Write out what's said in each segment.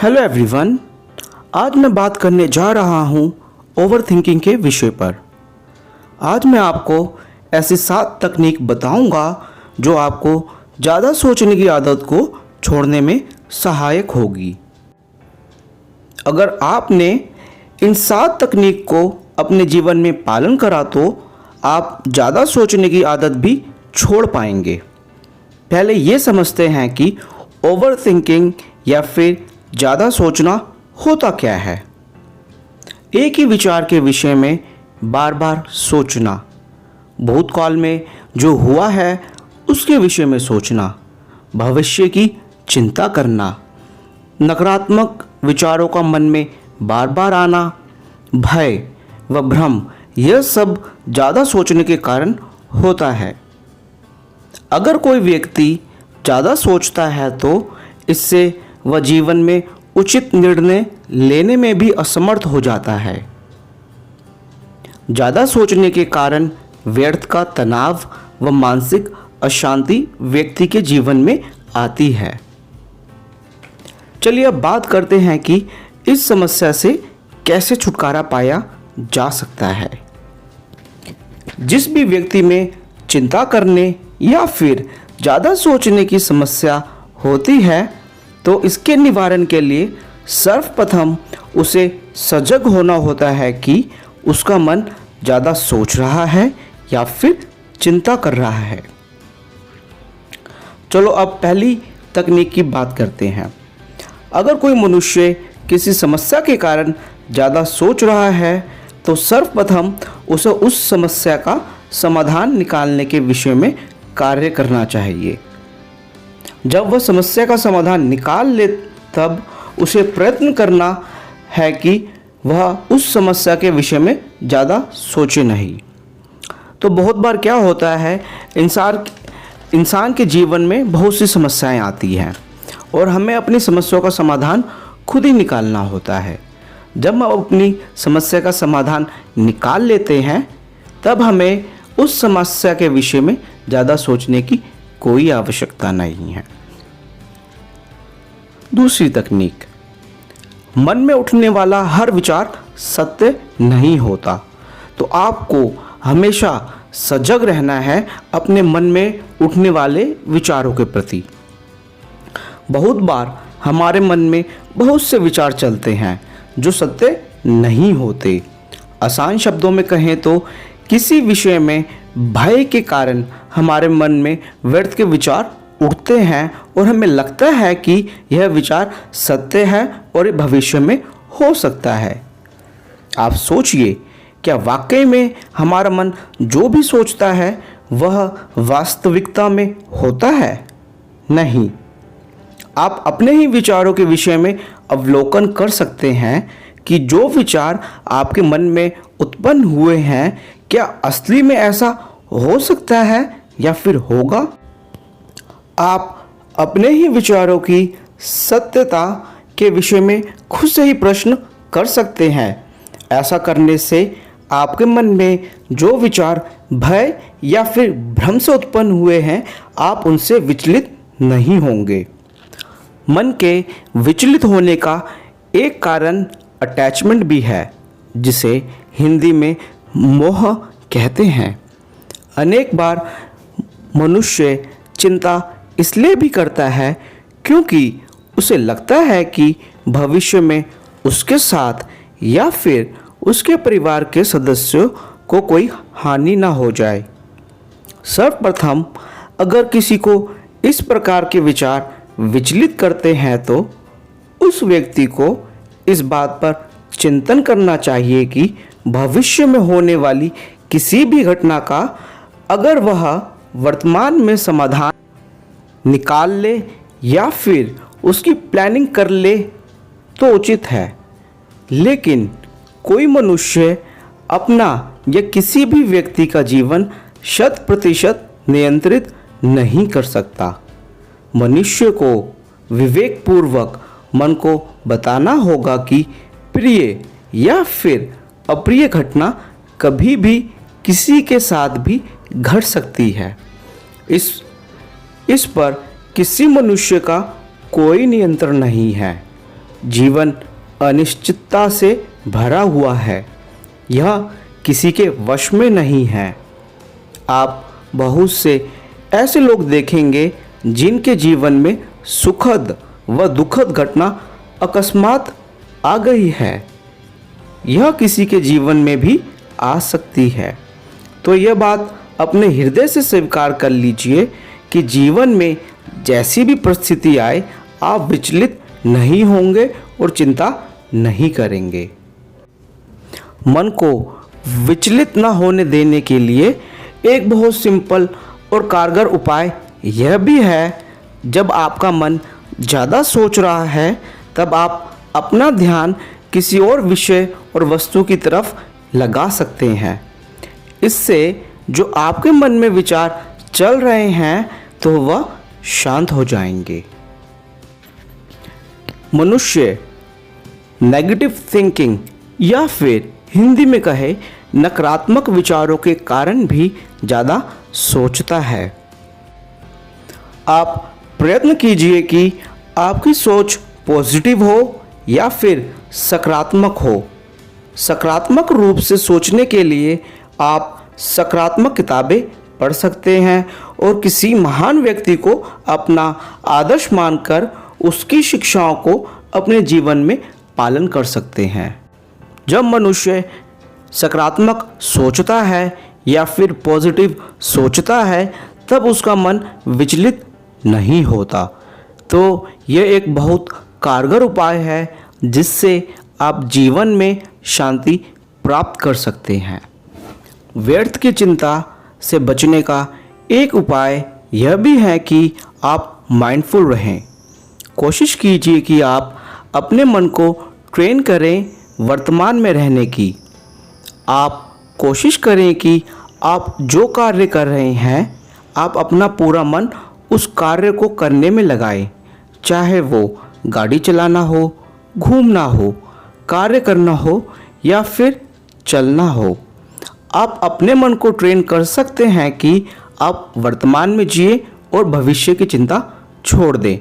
Hello everyone. आज मैं बात करने जा रहा हूँ ओवर थिंकिंग के विषय पर। आज मैं आपको ऐसी 7 तकनीक बताऊंगा जो आपको ज़्यादा सोचने की आदत को छोड़ने में सहायक होगी। अगर आपने इन 7 तकनीक को अपने जीवन में पालन करा तो आप ज़्यादा सोचने की आदत भी छोड़ पाएंगे। पहले ये समझते हैं कि ओवर थिंकिंग या फिर ज़्यादा सोचना होता क्या है। एक ही विचार के विषय में बार बार सोचना, भूतकाल में जो हुआ है उसके विषय में सोचना, भविष्य की चिंता करना, नकारात्मक विचारों का मन में बार बार आना, भय व भ्रम, यह सब ज़्यादा सोचने के कारण होता है। अगर कोई व्यक्ति ज़्यादा सोचता है तो इससे वह जीवन में उचित निर्णय लेने में भी असमर्थ हो जाता है। ज़्यादा सोचने के कारण व्यर्थ का तनाव व मानसिक अशांति व्यक्ति के जीवन में आती है। चलिए अब बात करते हैं कि इस समस्या से कैसे छुटकारा पाया जा सकता है। जिस भी व्यक्ति में चिंता करने या फिर ज़्यादा सोचने की समस्या होती है तो इसके निवारण के लिए सर्वप्रथम उसे सजग होना होता है कि उसका मन ज़्यादा सोच रहा है या फिर चिंता कर रहा है। चलो अब पहली तकनीक की बात करते हैं। अगर कोई मनुष्य किसी समस्या के कारण ज़्यादा सोच रहा है तो सर्वप्रथम उसे उस समस्या का समाधान निकालने के विषय में कार्य करना चाहिए। जब वह समस्या का समाधान निकाल ले तब उसे प्रयत्न करना है कि वह उस समस्या के विषय में ज़्यादा सोचे नहीं। तो बहुत बार क्या होता है, इंसान के जीवन में बहुत सी समस्याएं आती हैं और हमें अपनी समस्याओं का समाधान खुद ही निकालना होता है। जब हम अपनी समस्या का समाधान निकाल लेते हैं तब हमें उस समस्या के विषय में ज़्यादा सोचने की कोई आवश्यकता नहीं है। दूसरी तकनीक, मन में उठने वाला हर विचार सत्य नहीं होता, तो आपको हमेशा सजग रहना है अपने मन में उठने वाले विचारों के प्रति। बहुत बार हमारे मन में बहुत से विचार चलते हैं जो सत्य नहीं होते। आसान शब्दों में कहें तो किसी विषय में भय के कारण हमारे मन में व्यर्थ के विचार उठते हैं और हमें लगता है कि यह विचार सत्य है और भविष्य में हो सकता है। आप सोचिए, क्या वाकई में हमारा मन जो भी सोचता है वह वास्तविकता में होता है? नहीं। आप अपने ही विचारों के विषय में अवलोकन कर सकते हैं कि जो विचार आपके मन में उत्पन्न हुए हैं क्या असली में ऐसा हो सकता है या फिर होगा। आप अपने ही विचारों की सत्यता के विषय में खुद से ही प्रश्न कर सकते हैं। ऐसा करने से आपके मन में जो विचार भय या फिर भ्रम से उत्पन्न हुए हैं आप उनसे विचलित नहीं होंगे। मन के विचलित होने का एक कारण अटैचमेंट भी है, जिसे हिंदी में मोह कहते हैं। अनेक बार मनुष्य चिंता इसलिए भी करता है क्योंकि उसे लगता है कि भविष्य में उसके साथ या फिर उसके परिवार के सदस्यों को कोई हानि ना हो जाए। सर्वप्रथम अगर किसी को इस प्रकार के विचार विचलित करते हैं तो उस व्यक्ति को इस बात पर चिंतन करना चाहिए कि भविष्य में होने वाली किसी भी घटना का अगर वह वर्तमान में समाधान निकाल ले या फिर उसकी प्लानिंग कर ले तो उचित है। लेकिन कोई मनुष्य अपना या किसी भी व्यक्ति का जीवन 100% नियंत्रित नहीं कर सकता। मनुष्य को विवेकपूर्वक मन को बताना होगा कि प्रिय या फिर अप्रिय घटना कभी भी किसी के साथ भी घट सकती है। इस पर किसी मनुष्य का कोई नियंत्रण नहीं है। जीवन अनिश्चितता से भरा हुआ है, यह किसी के वश में नहीं है। आप बहुत से ऐसे लोग देखेंगे जिनके जीवन में सुखद व दुखद घटना अकस्मात आ गई है। यह किसी के जीवन में भी आ सकती है। तो यह बात अपने हृदय से स्वीकार कर लीजिए कि जीवन में जैसी भी परिस्थिति आए आप विचलित नहीं होंगे और चिंता नहीं करेंगे। मन को विचलित न होने देने के लिए एक बहुत सिंपल और कारगर उपाय यह भी है, जब आपका मन ज़्यादा सोच रहा है तब आप अपना ध्यान किसी और विषय और वस्तु की तरफ लगा सकते हैं। इससे जो आपके मन में विचार चल रहे हैं तो वह शांत हो जाएंगे। मनुष्य नेगेटिव थिंकिंग या फिर हिंदी में कहे नकारात्मक विचारों के कारण भी ज़्यादा सोचता है। आप प्रयत्न कीजिए कि आपकी सोच पॉजिटिव हो या फिर सकारात्मक हो। सकारात्मक रूप से सोचने के लिए आप सकारात्मक किताबें पढ़ सकते हैं और किसी महान व्यक्ति को अपना आदर्श मानकर उसकी शिक्षाओं को अपने जीवन में पालन कर सकते हैं। जब मनुष्य सकारात्मक सोचता है या फिर पॉजिटिव सोचता है तब उसका मन विचलित नहीं होता। तो यह एक बहुत कारगर उपाय है जिससे आप जीवन में शांति प्राप्त कर सकते हैं। व्यर्थ की चिंता से बचने का एक उपाय यह भी है कि आप माइंडफुल रहें। कोशिश कीजिए कि आप अपने मन को ट्रेन करें वर्तमान में रहने की। आप कोशिश करें कि आप जो कार्य कर रहे हैं आप अपना पूरा मन उस कार्य को करने में लगाएं, चाहे वो गाड़ी चलाना हो, घूमना हो, कार्य करना हो या फिर चलना हो। आप अपने मन को ट्रेन कर सकते हैं कि आप वर्तमान में जिए और भविष्य की चिंता छोड़ दें।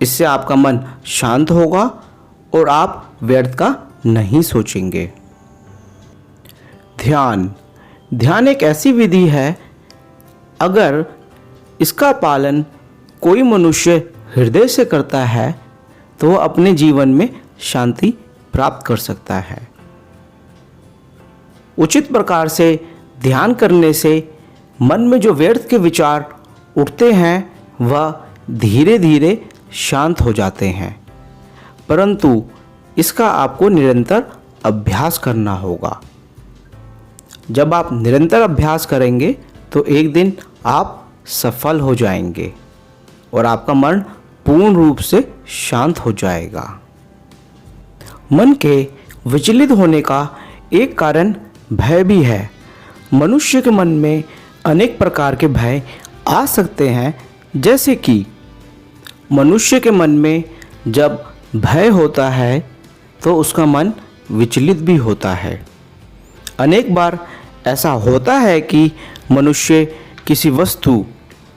इससे आपका मन शांत होगा और आप व्यर्थ का नहीं सोचेंगे। ध्यान एक ऐसी विधि है, अगर इसका पालन कोई मनुष्य हृदय से करता है तो वह अपने जीवन में शांति प्राप्त कर सकता है। उचित प्रकार से ध्यान करने से मन में जो व्यर्थ के विचार उठते हैं वह धीरे धीरे शांत हो जाते हैं, परंतु इसका आपको निरंतर अभ्यास करना होगा। जब आप निरंतर अभ्यास करेंगे तो एक दिन आप सफल हो जाएंगे और आपका मन पूर्ण रूप से शांत हो जाएगा। मन के विचलित होने का एक कारण भय भी है। मनुष्य के मन में अनेक प्रकार के भय आ सकते हैं, जैसे कि मनुष्य के मन में जब भय होता है तो उसका मन विचलित भी होता है। अनेक बार ऐसा होता है कि मनुष्य किसी वस्तु,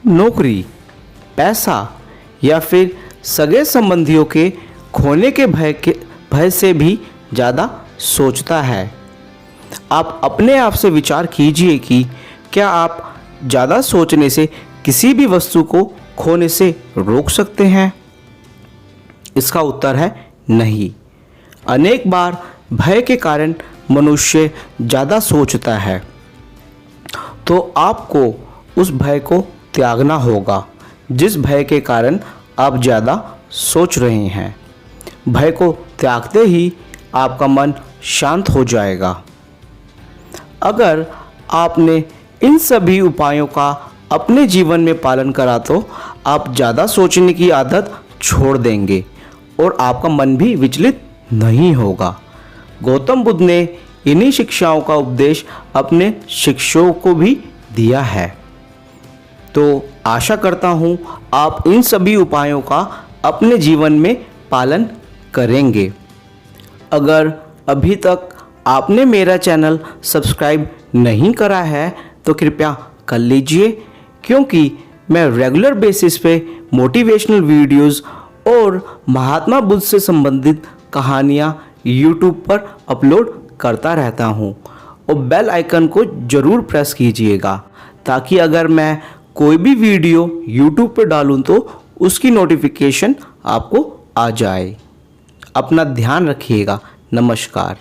नौकरी, पैसा या फिर सगे संबंधियों के खोने के भय से भी ज़्यादा सोचता है। आप अपने आप से विचार कीजिए कि क्या आप ज़्यादा सोचने से किसी भी वस्तु को खोने से रोक सकते हैं? इसका उत्तर है नहीं। अनेक बार भय के कारण मनुष्य ज़्यादा सोचता है, तो आपको उस भय को त्यागना होगा जिस भय के कारण आप ज़्यादा सोच रहे हैं। भय को त्यागते ही आपका मन शांत हो जाएगा। अगर आपने इन सभी उपायों का अपने जीवन में पालन करा तो आप ज़्यादा सोचने की आदत छोड़ देंगे और आपका मन भी विचलित नहीं होगा। गौतम बुद्ध ने इन्हीं शिक्षाओं का उपदेश अपने शिष्यों को भी दिया है। तो आशा करता हूँ आप इन सभी उपायों का अपने जीवन में पालन करेंगे। अगर अभी तक आपने मेरा चैनल सब्सक्राइब नहीं करा है तो कृपया कर लीजिए, क्योंकि मैं रेगुलर बेसिस पे मोटिवेशनल वीडियोस और महात्मा बुद्ध से संबंधित कहानियाँ यूट्यूब पर अपलोड करता रहता हूँ। और बेल आइकन को ज़रूर प्रेस कीजिएगा ताकि अगर मैं कोई भी वीडियो यूट्यूब पर डालूँ तो उसकी नोटिफिकेशन आपको आ जाए। अपना ध्यान रखिएगा। नमस्कार।